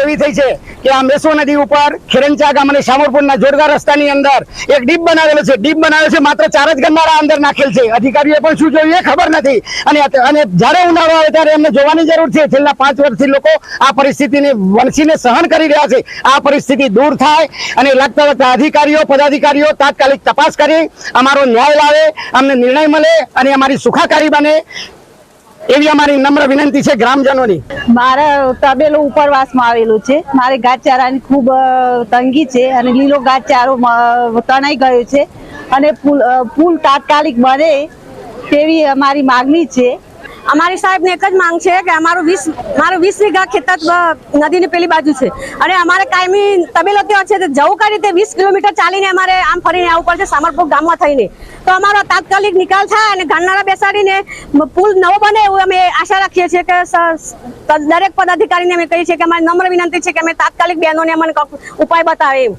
એવી થઈ છે કે આ મેસો નદી ઉપર ખેરંચા ગામ અને શામરપુરના જોરદાર રસ્તાની અંદર એક ડીપ બનાવેલો છે. ડીપ બનાવેલો છે, માત્ર 4 જ ગંદાળા અંદર નાખેલ છે. અધિકારીઓ પણ શું જોયું એ ખબર નથી. અને જ્યારે ઉનાળો આવે ત્યારે એમને જોવાની જરૂર છે. છેલ્લા 5 વર્ષથી લોકો આ પરિસ્થિતિને વણસીને સહન કરી રહ્યા છે. આ પરિસ્થિતિ દૂર થાય અને લાગતા વખતે અધિકારીઓ પદાધિકારીઓ તાત્કાલિક તપાસ કરી અમારો ન્યાય લાવે, અમને નિર્ણય મળે અને અમારી સુખાકારી બને એવી અમારી નમ્ર વિનંતી છે ગ્રામજનોની. મારા તબેલો ઉપરવાસમાં આવેલું છે. મારે ઘાસચારાની ખૂબ તંગી છે અને લીલો ઘાસચારો તણાઈ ગયો છે અને પુલ તાત્કાલિક બને તેવી અમારી માગણી છે. અમારી સાહેબને એક જ માંગ છે કે મારું 20 વીઘા ખેતર નદીની પેલી બાજુ છે અને અમારે કાયમી તબેલો ત્યાં છે. જવું કઈ રીતે 20 કિલોમીટર ચાલીને અમારે આમ ફરીને આવવું પડશે શામરપુર ગામમાં થઈને. તો અમારો તાત્કાલિક નિકાલ થાય અને ગાંડારા બેસાડીને પુલ નવો બને એવું અમે આશા રાખીએ છીએ કે દરેક પદાધિકારીને અમે કહીએ છીએ કે અમારી નમ્ર વિનંતી છે કે અમે તાત્કાલિક બહેનોને અમને ઉપાય બતાવે એવું.